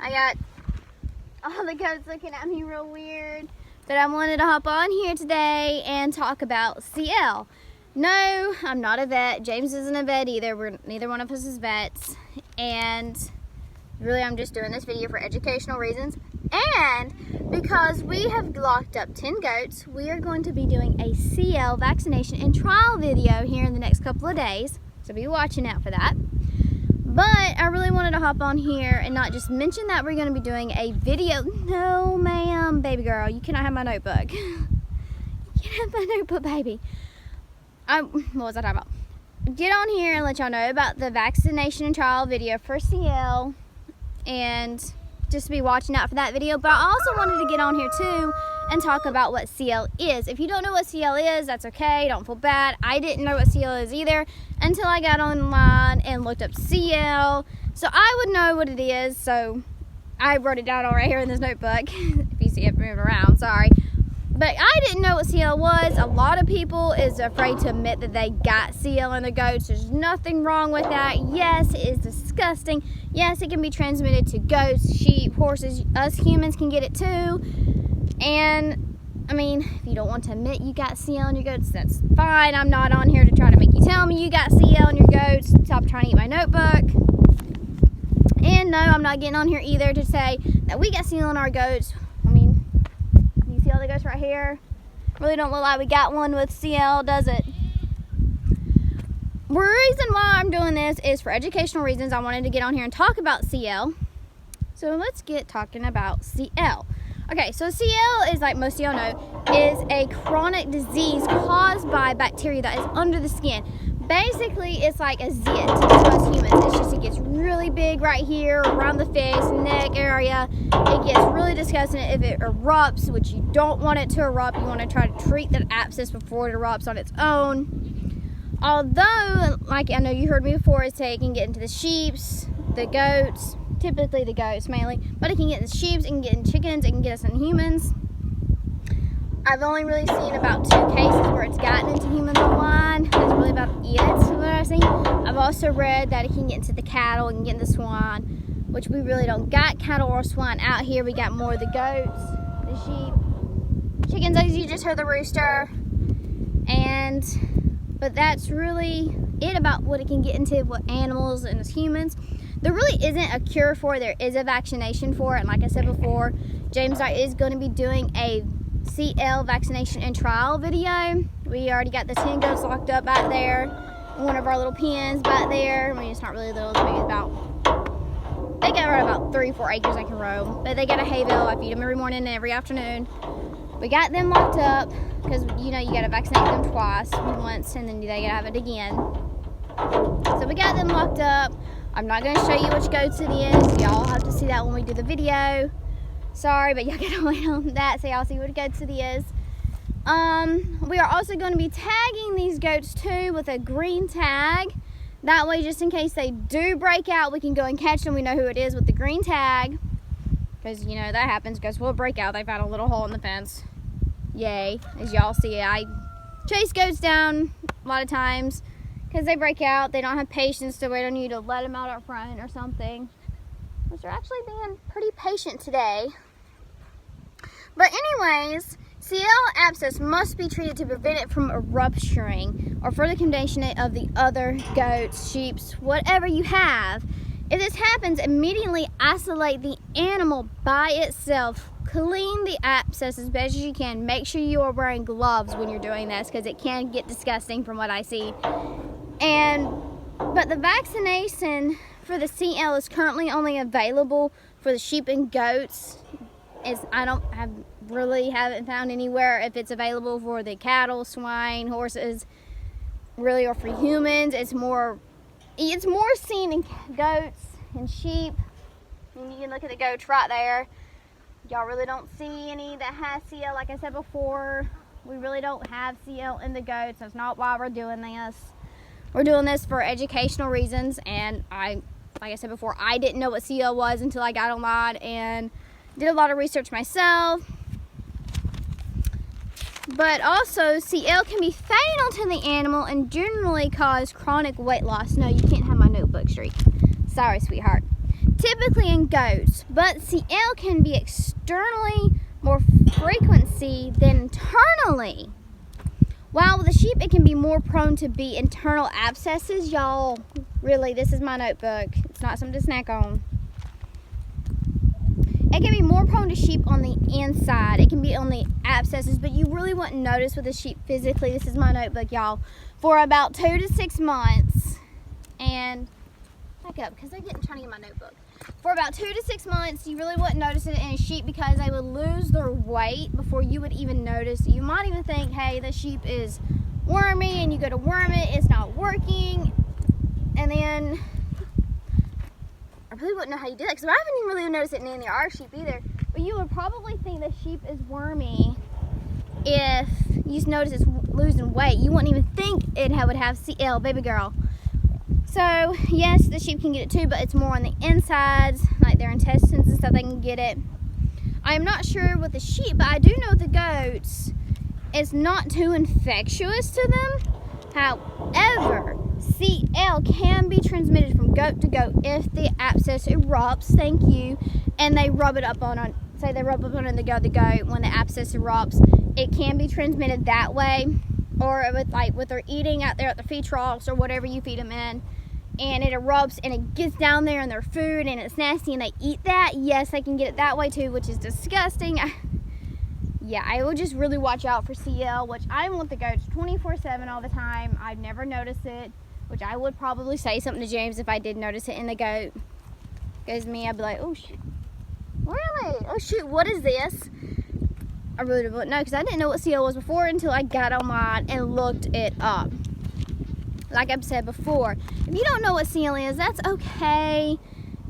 I got all the goats looking at me real weird. But I wanted to hop on here today and talk about CL. No, I'm not a vet. James isn't a vet either. Neither one of us is vets. And really, I'm just doing this video for educational reasons. And because we have locked up 10 goats, we are going to be doing a CL vaccination and trial video here in the next couple of days. So be watching out for that. But I really wanted to hop on here and not just mention that we're going to be doing a video. No, ma'am, baby girl, you cannot have my notebook. You can't have my notebook, baby. What was I talking about? Get on here and let y'all know about the vaccination and trial video for CL, and just be watching out for that video. But I also wanted to get on here too and talk about what CL is. If you don't know what CL is, that's okay. Don't feel bad. I didn't know what CL is either until I got online and looked up CL. So I would know what it is. So I wrote it down all right here in this notebook. If you see it moving around, sorry. But I didn't know what CL was. A lot of people is afraid to admit that they got CL in their goats. There's nothing wrong with that. Yes, it is disgusting. Yes, it can be transmitted to goats, sheep, horses. Us humans can get it too. And I mean, if you don't want to admit you got CL in your goats, that's fine. I'm not on here to try to make you tell me you got CL in your goats. Stop trying to eat my notebook. And no, I'm not getting on here either to say that we got CL in our goats. I mean, you see all the goats right here? Really don't look like we got one with CL, does it? The reason why I'm doing this is for educational reasons. I wanted to get on here and talk about CL. So let's get talking about CL. Okay, so CL is, like most of y'all know, is a chronic disease caused by bacteria that is under the skin. Basically, it's like a zit to us humans. It's just, it gets really big right here, around the face, neck area. It gets really disgusting if it erupts, which you don't want it to erupt. You want to try to treat the abscess before it erupts on its own. Although, like I know you heard me before, it can get into the sheeps, the goats, typically the goats mainly, but it can get in the sheep, it can get in chickens, it can get us in humans. I've only really seen about 2 cases where it's gotten into humans online. That's really about it, what I've seen. I've also read that it can get into the cattle, it can get into the swine, which we really don't got cattle or swine out here. We got more of the goats, the sheep, chickens, as you just heard the rooster, but that's really it about what it can get into with animals and as humans. There really isn't a cure for it. There is a vaccination for it. And like I said before, James is going to be doing a CL vaccination and trial video. We already got the 10 goats locked up back there in one of our little pens back there. I mean, it's not really little. It's maybe they got around about 3-4 acres they can roam. But they got a hay bale. I feed them every morning and every afternoon. We got them locked up because, you know, you got to vaccinate them twice. Once and then they got to have it again. So we got them locked up. I'm not going to show you which goats it is. Y'all have to see that when we do the video. Sorry, but y'all got to wait on that so y'all see what goats it is. We are also going to be tagging these goats too with a green tag. That way, just in case they do break out, we can go and catch them. We know who it is with the green tag. Because, you know, that happens. Goats will break out. They found a little hole in the fence. Yay. As y'all see, I chase goats down a lot of times. Because they break out, they don't have patience to wait on you to let them out up front or something. Which they're actually being pretty patient today. But anyways, CL abscess must be treated to prevent it from rupturing or further contamination of the other goats, sheep, whatever you have. If this happens, immediately isolate the animal by itself. Clean the abscess as best as you can. Make sure you are wearing gloves when you're doing this because it can get disgusting from what I see. But the vaccination for the CL is currently only available for the sheep and goats. Haven't found anywhere if it's available for the cattle, swine, horses, really, or for humans. It's more seen in goats and sheep. And you can look at the goats right there. Y'all really don't see any that has CL. Like I said before, we really don't have CL in the goats. That's not why we're doing this. We're doing this for educational reasons, and like I said before, I didn't know what CL was until I got online and did a lot of research myself. But also, CL can be fatal to the animal and generally cause chronic weight loss. No, you can't have my notebook streak. Sorry, sweetheart. typically in goats, but CL can be externally more frequency than internally. While with the sheep, it can be more prone to be internal abscesses. Y'all, really, this is my notebook. It's not something to snack on. It can be more prone to sheep on the inside. It can be on the abscesses, but you really wouldn't notice with the sheep physically. This is my notebook, y'all. For about 2 to 6 months, and back up because they're trying to get my notebook. For about 2 to 6 months, you really wouldn't notice it in a sheep because they would lose their weight before you would even notice. You might even think, hey, the sheep is wormy, and you go to worm it, it's not working, and then I really wouldn't know how you do that because I haven't even really noticed it in any of our sheep either. But you would probably think the sheep is wormy if you notice it's losing weight. You wouldn't even think it would have CL, baby girl. So yes, the sheep can get it too, but it's more on the insides, like their intestines and stuff. They can get it. I am not sure with the sheep, but I do know with the goats, it's not too infectious to them. However, CL can be transmitted from goat to goat if the abscess erupts, thank you, and they rub it up on say they rub up on the goat when the abscess erupts. It can be transmitted that way, or with their eating out there at the feed troughs or whatever you feed them in, and it erupts and it gets down there in their food and it's nasty and they eat that. Yes, they can get it that way too, which is disgusting. Yeah, I will just really watch out for CL, which I'm with the goats 24/7 all the time. I've never noticed it, which I would probably say something to James if I did notice it in the goat. Because me, I'd be like, oh shoot, really? Oh shoot, what is this? I really wouldn't know because I didn't know what CL was before until I got online and looked it up. Like I've said before, if you don't know what CL is, that's okay.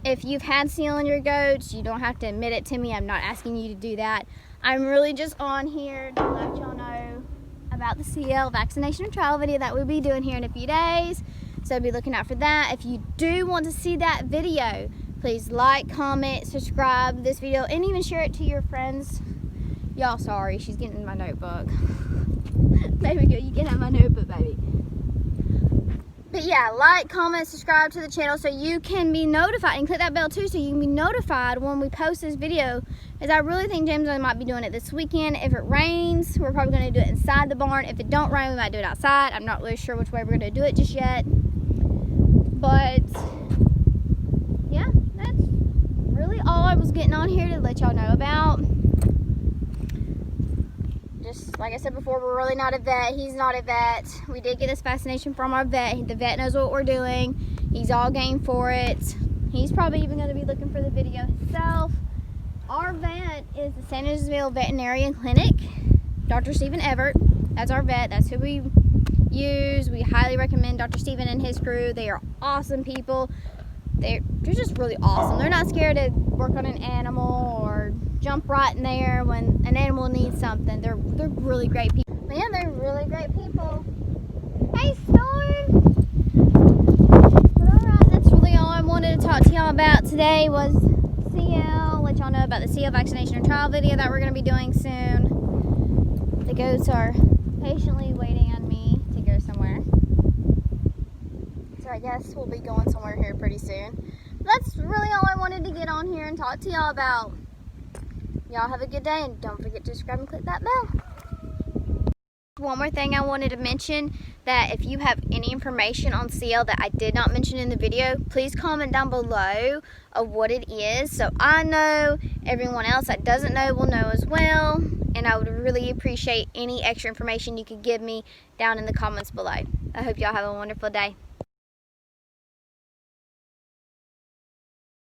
If you've had CL in your goats, you don't have to admit it to me. I'm not asking you to do that. I'm really just on here to let y'all know about the CL vaccination and trial video that we'll be doing here in a few days. So be looking out for that. If you do want to see that video, please like, comment, subscribe this video, and even share it to your friends. Y'all, sorry, she's getting in my notebook. Baby girl, you get out my notebook, baby. But yeah, like, comment, subscribe to the channel so you can be notified, and click that bell too so you can be notified when we post this video. Because I really think James and I might be doing it this weekend. If it rains, we're probably going to do it inside the barn. If it don't rain, we might do it outside. I'm not really sure which way we're going to do it just yet. But yeah, that's really all I was getting on here to let y'all know about. Just like I said before, we're really not a vet. He's not a vet. We did get this vaccination from our vet. The vet knows what we're doing. He's all game for it. He's probably even going to be looking for the video himself. Our vet is the Sandersville Veterinarian Clinic. Dr. Stephen Everett. That's our vet. That's who we use. We highly recommend Dr. Stephen and his crew. They are awesome people. They're just really awesome. They're not scared to work on an animal or jump right in there when an animal needs something. They're really great people. But yeah, they're really great people. Hey, Storm! But alright, that's really all I wanted to talk to y'all about today was CL. Let y'all know about the CL vaccination and trial video that we're going to be doing soon. The goats are patiently waiting on me to go somewhere. So I guess we'll be going somewhere here pretty soon. But that's really all I wanted to get on here and talk to y'all about. Y'all have a good day, and don't forget to subscribe and click that bell. One more thing I wanted to mention, that if you have any information on CL that I did not mention in the video, please comment down below of what it is so I know, everyone else that doesn't know will know as well, and I would really appreciate any extra information you could give me down in the comments below. I hope y'all have a wonderful day.